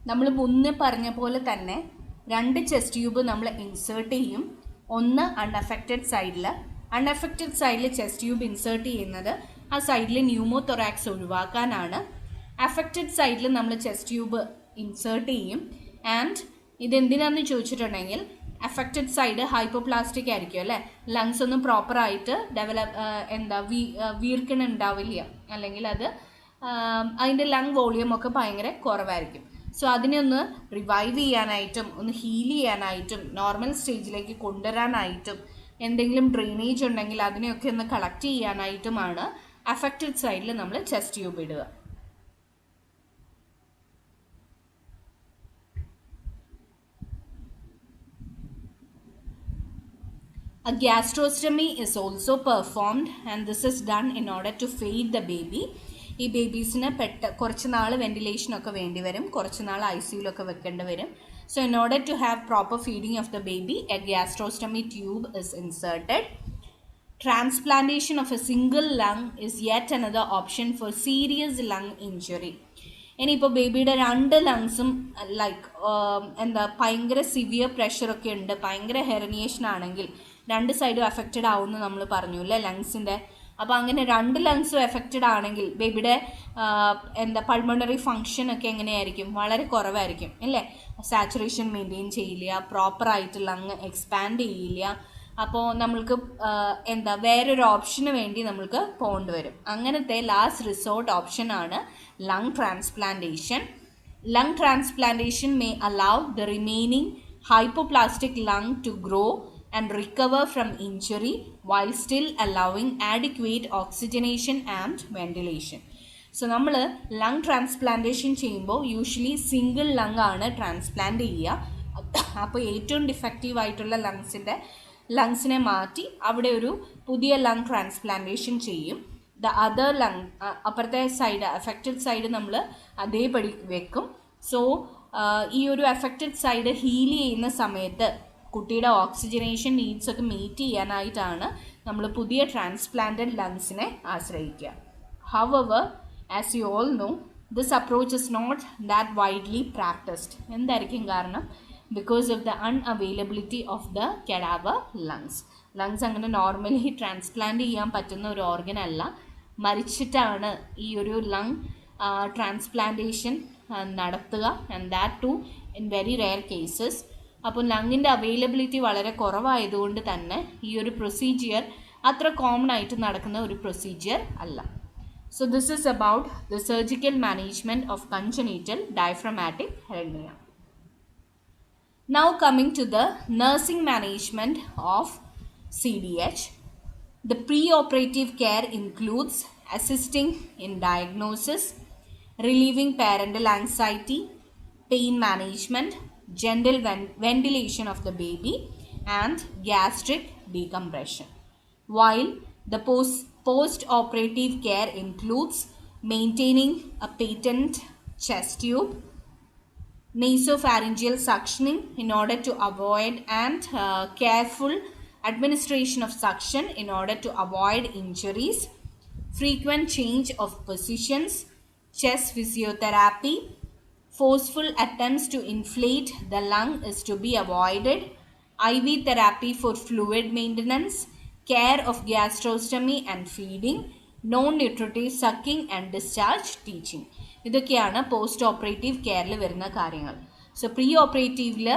നമ്മൾ മുന്നേ പറഞ്ഞ പോലെ തന്നെ 2 ചെസ്റ്റ് ട്യൂബ് നമ്മൾ ഇൻസേർട്ട് ചെയ്യും. ഒന്ന് അൺഅഫക്റ്റഡ് സൈഡിൽ ചെസ്റ്റ് ട്യൂബ് ഇൻസേർട്ട് ചെയ്യുന്നത് ആ സൈഡിൽ ന്യൂമോതൊറാക്സ് ഒഴിവാക്കാനാണ്. അഫക്റ്റഡ് സൈഡിൽ നമ്മൾ ചെസ്റ്റ് ട്യൂബ് ഇൻസേർട്ട് ചെയ്യും. ആൻഡ് ഇതെന്തിനാണെന്ന് ചോദിച്ചിട്ടുണ്ടെങ്കിൽ അഫക്റ്റഡ് സൈഡ് ഹൈപ്പോപ്ലാസ്റ്റിക് ആയിരിക്കും അല്ലേ, ലങ്സ് ഒന്നും പ്രോപ്പറായിട്ട് വീർക്കണുണ്ടാവില്ല, അല്ലെങ്കിൽ അത് അതിൻ്റെ ലങ് വോളിയം ഒക്കെ ഭയങ്കര കുറവായിരിക്കും. സോ അതിനെ ഒന്ന് റിവൈവ് ചെയ്യാനായിട്ടും ഒന്ന് ഹീൽ ചെയ്യാനായിട്ടും നോർമൽ സ്റ്റേജിലേക്ക് കൊണ്ടുവരാനായിട്ടും എന്തെങ്കിലും ഡ്രെയിനേജ് ഉണ്ടെങ്കിൽ അതിനെയൊക്കെ ഒന്ന് കളക്ട് ചെയ്യാനായിട്ടുമാണ് അഫക്റ്റഡ് സൈഡിൽ നമ്മൾ ചെസ്റ്റ് ട്യൂബ് ഇടുക. A gastrostomy is also performed and this is done in order to feed the baby. ഈ ബേബീസിന് കുറച്ച് നാൾ വെന്റിലേഷനൊക്കെ വേണ്ടി വരും, കുറച്ച് നാൾ ICUലൊക്കെ വെക്കേണ്ടി വരും. So in order to have proper feeding of the baby a gastrostomy tube is inserted. Transplantation of a single lung is yet another option for serious lung injury. ഇനിയിപ്പോൾ ബേബിയുടെ 2 ലങ്സും ഭയങ്കര സിവിയർ പ്രഷറൊക്കെ ഉണ്ട്, ഭയങ്കര ഹെർണിയേഷൻ ആണെങ്കിൽ 2 സൈഡും അഫക്റ്റഡ് ആവുമെന്ന് നമ്മൾ പറഞ്ഞു അല്ലേ ലങ്സിൻ്റെ. അപ്പോൾ അങ്ങനെ 2 ലങ്സും എഫക്റ്റഡ് ആണെങ്കിൽ ബേബിയുടെ പൾമണറി ഫങ്ഷൻ ഒക്കെ എങ്ങനെയായിരിക്കും, വളരെ കുറവായിരിക്കും അല്ലേ. സാച്ചുറേഷൻ മെയിൻറ്റെയിൻ ചെയ്യില്ല, പ്രോപ്പറായിട്ട് ലങ് എക്സ്പാൻഡ് ചെയ്യില്ല. അപ്പോൾ നമ്മൾക്ക് വേറൊരു ഓപ്ഷന് വേണ്ടി നമ്മൾക്ക് പോകേണ്ടി വരും. അങ്ങനത്തെ ലാസ്റ്റ് റിസോർട്ട് ഓപ്ഷനാണ് lung transplantation. Lung transplantation may allow the remaining hypoplastic lung to grow and recover from injury while still allowing adequate oxygenation and ventilation. So നമ്മൾ ലങ് ട്രാൻസ്പ്ലാന്റേഷൻ ചെയ്യുമ്പോൾ യൂഷ്വലി സിംഗിൾ ലങ് ആണ് transplant ചെയ്യുക. അപ്പോൾ ഏറ്റവും defective ആയിട്ടുള്ള ലങ്സിനെ മാറ്റി അവിടെ ഒരു പുതിയ ലങ് ട്രാൻസ്പ്ലാന്റേഷൻ ചെയ്യും. ദ അതർ ലങ് അപ്പുറത്തെ സൈഡ് അഫക്റ്റഡ് സൈഡ് നമ്മൾ അതേപടി വെക്കും. സോ ഈ ഒരു അഫക്റ്റഡ് സൈഡ് ഹീൽ ചെയ്യുന്ന സമയത്ത് കുട്ടിയുടെ ഓക്സിജനേഷൻ നീഡ്സ് ഒക്കെ മീറ്റ് ചെയ്യാനായിട്ടാണ് നമ്മൾ പുതിയ ട്രാൻസ്പ്ലാന്റഡ് ലങ്സിനെ ആശ്രയിക്കുക. However as you all know this approach is not that widely practised. എന്തായിരിക്കും കാരണം? Because of the unavailability of the cadaver lungs അങ്ങനെ നോർമലി ട്രാൻസ്പ്ലാന്റ് ചെയ്യാൻ പറ്റുന്ന ഒരു ഓർഗൻ അല്ല, മരിച്ചിട്ടാണ് ഈ ഒരു ലങ് ട്രാൻസ്പ്ലാന്റേഷൻ നടത്തുക, and that too in very rare cases. അപ്പോൾ ലങ്ങിൻ്റെ അവൈലബിലിറ്റി വളരെ കുറവായതുകൊണ്ട് തന്നെ ഈ ഒരു പ്രൊസീജിയർ അത്ര കോമൺ ആയിട്ട് നടക്കുന്ന ഒരു പ്രൊസീജിയർ അല്ല. So this is about the surgical management of congenital diaphragmatic hernia. Now coming to the nursing management of CDH. The pre-operative care includes assisting in diagnosis, relieving parental anxiety, pain management, general ventilation of the baby, and gastric decompression. While the post-operative care includes maintaining a patent chest tube, nasopharyngeal suctioning in order to avoid and careful administration of suction in order to avoid injuries, frequent change of positions, chest physiotherapy, forceful attempts to inflate the lung is to be avoided, IV therapy for fluid maintenance, care of gastrostomy and feeding, non-nutritive sucking and discharge teaching. ഇതൊക്കെയാണ് post operative കെയറിൽ വരുന്ന കാര്യങ്ങൾ. So pre ഓപ്പറേറ്റീവിൽ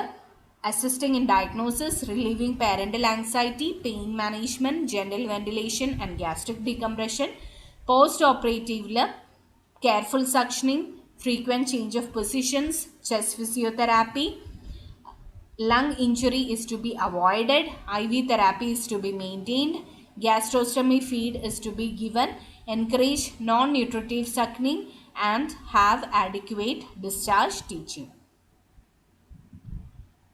assisting in diagnosis, relieving parental anxiety, pain management, general ventilation and gastric decompression. Post ഓപ്പറേറ്റീവിൽ careful suctioning, frequent change of positions, chest physiotherapy, lung injury is to be avoided, IV therapy is to be maintained, gastrostomy feed is to be given, encourage non-nutritive suckling and have adequate discharge teaching.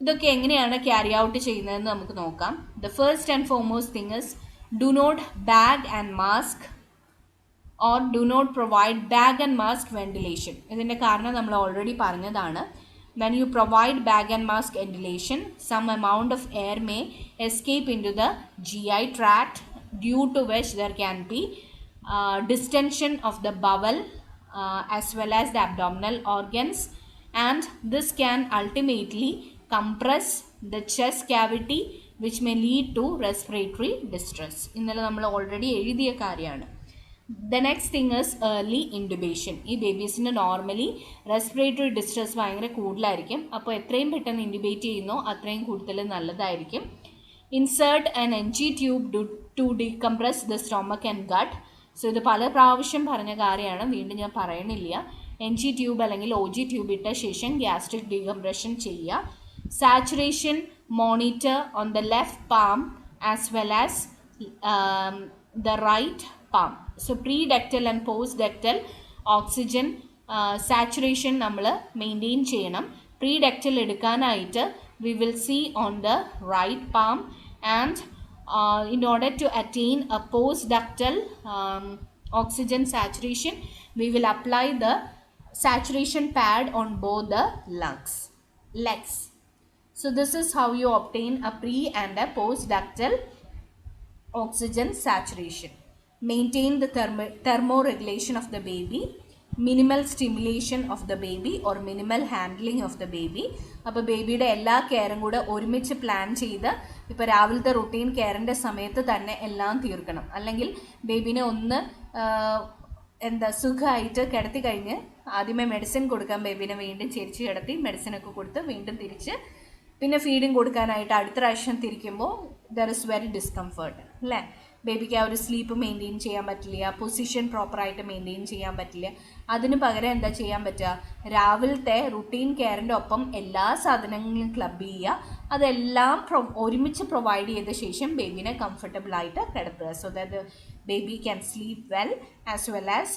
ഇതൊക്കെ എങ്ങനെയാണ് carry out ചെയ്യുന്നതെന്ന് നമുക്ക് നോക്കാം. The first and foremost thing is do not bag and mask or do not provide bag and mask ventilation. ഇതിൻ്റെ കാരണം നമ്മൾ already പറഞ്ഞതാണ്. When you provide bag and mask ventilation, some amount of air may escape into the GI tract, due to which there can be distension of the bowel as well as the abdominal organs, and this can ultimately compress the chest cavity which may lead to respiratory distress. ഇന്നലെ നമ്മൾ already എഴുതിയ കാര്യമാണ്. The next thing is early intubation. ഈ ബേബീസിന് normally respiratory distress ഭയങ്കര കൂടുതലായിരിക്കും. അപ്പോൾ എത്രയും പെട്ടെന്ന് ഇൻറ്റുബേറ്റ് ചെയ്യുന്നോ അത്രയും കൂടുതൽ നല്ലതായിരിക്കും. Insert an NG tube to decompress the stomach and gut. So ഇത് പല പ്രാവശ്യം പറഞ്ഞ കാര്യമാണ്, വീണ്ടും ഞാൻ പറയണില്ല. NG ട്യൂബ് അല്ലെങ്കിൽ OG ട്യൂബ് ഇട്ട ശേഷം ഗ്യാസ്ട്രിക് ഡീകംപ്രഷൻ ചെയ്യുക. Saturation monitor on the left palm as well as the right palm. So pre-ductal and post-ductal oxygen saturation നമ്മൾ മെയിൻറ്റെയിൻ ചെയ്യണം. Pre-ductal എടുക്കാനായിട്ട് we will see on the right palm, and in order to attain a post-ductal oxygen saturation we will apply the saturation pad on both the legs. So this is how you obtain a pre and a post-ductal oxygen saturation. Maintain the thermoregulation of the baby, minimal stimulation of the baby or minimal handling of the baby. അപ്പോൾ ബേബിയുടെ എല്ലാ കെയറും കൂടെ ഒരുമിച്ച് plan ചെയ്ത് ഇപ്പോൾ രാവിലത്തെ routine കെയറിൻ്റെ സമയത്ത് തന്നെ എല്ലാം തീർക്കണം. അല്ലെങ്കിൽ ബേബിനെ ഒന്ന് സുഖമായിട്ട് കിടത്തി കഴിഞ്ഞ് ആദ്യമേ മെഡിസിൻ കൊടുക്കാൻ ബേബിനെ വീണ്ടും ചെരിച്ച് കിടത്തി മെഡിസിനൊക്കെ കൊടുത്ത് വീണ്ടും തിരിച്ച് പിന്നെ ഫീഡിങ് കൊടുക്കാനായിട്ട് അടുത്ത പ്രാവശ്യം തിരിക്കുമ്പോൾ ദർ ഇസ് വെരി ഡിസ്കംഫർട്ട് അല്ലേ. ബേബിക്ക് ആ ഒരു സ്ലീപ്പ് മെയിൻറ്റെയിൻ ചെയ്യാൻ പറ്റില്ല, പൊസിഷൻ പ്രോപ്പറായിട്ട് മെയിൻറ്റെയിൻ ചെയ്യാൻ പറ്റില്ല. അതിന് പകരം എന്താ ചെയ്യാൻ പറ്റുക, രാവിലത്തെ റുട്ടീൻ കെയറിൻ്റെ ഒപ്പം എല്ലാ സാധനങ്ങളും ക്ലബ് ചെയ്യുക, അതെല്ലാം ഒരുമിച്ച് പ്രൊവൈഡ് ചെയ്ത ശേഷം ബേബിനെ കംഫർട്ടബിളായിട്ട് കിടത്തുക. So that baby can sleep well, as well as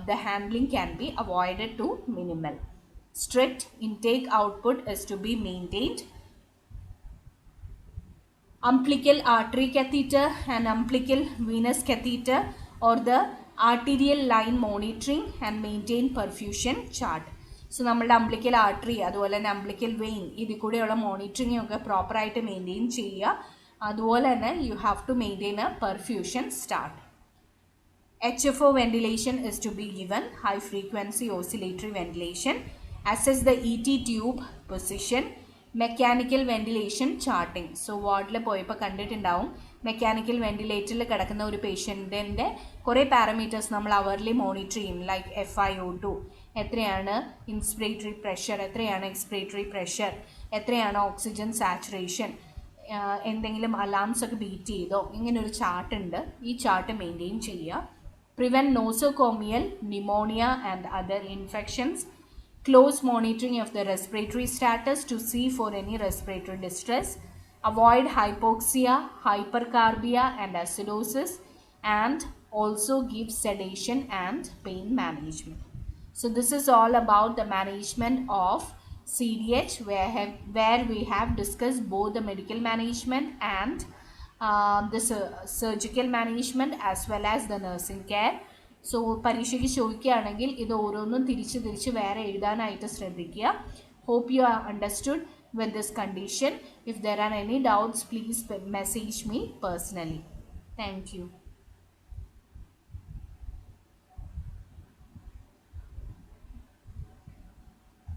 the handling can be avoided to minimal. Strict intake output is to be maintained. Umbilical artery catheter and umbilical venous catheter or the arterial line monitoring and maintain perfusion chart. So നമ്മളുടെ umbilical artery അതുപോലെ തന്നെ umbilical vein ഇതിൽ കൂടെയുള്ള monitoring ഒക്കെ പ്രോപ്പറായിട്ട് maintain ചെയ്യുക. അതുപോലെ തന്നെ you have to maintain a perfusion start. HFO ventilation is to be given, high frequency oscillatory ventilation. Assess the ET tube position. Mechanical ventilation charting. So വാർഡിൽ പോയപ്പോൾ കണ്ടിട്ടുണ്ടാവും, മെക്കാനിക്കൽ വെൻറ്റിലേറ്ററിൽ കിടക്കുന്ന ഒരു പേഷ്യൻറ്റിൻ്റെ കുറേ പാരാമീറ്റേഴ്സ് നമ്മൾ അവർലി മോണിറ്റർ ചെയ്യും. ലൈക്ക് FiO2 എത്രയാണ്, inspiratory pressure എത്രയാണ്, എക്സ്പിറേറ്ററി പ്രഷർ എത്രയാണ്, ഓക്സിജൻ സാച്ചുറേഷൻ, എന്തെങ്കിലും അലാംസ് ഒക്കെ ബീറ്റ് ചെയ്തോ, ഇങ്ങനൊരു ചാർട്ട് ഉണ്ട്. ഈ ചാർട്ട് മെയിൻറ്റെയിൻ ചെയ്യുക. Prevent nosocomial pneumonia and other infections. Close monitoring of the respiratory status to see for any respiratory distress. Avoid hypoxia, hypercarbia and acidosis, and also give sedation and pain management. So this is all about the management of CDH, where we have discussed both the medical management and the surgical management as well as the nursing care. So പരീക്ഷയ്ക്ക് ചോദിക്കുകയാണെങ്കിൽ ഇത് ഓരോന്നും തിരിച്ച് വേറെ എഴുതാനായിട്ട് ശ്രദ്ധിക്കുക. Hope you understood with this condition. If there are any doubts please message me personally. Thank U.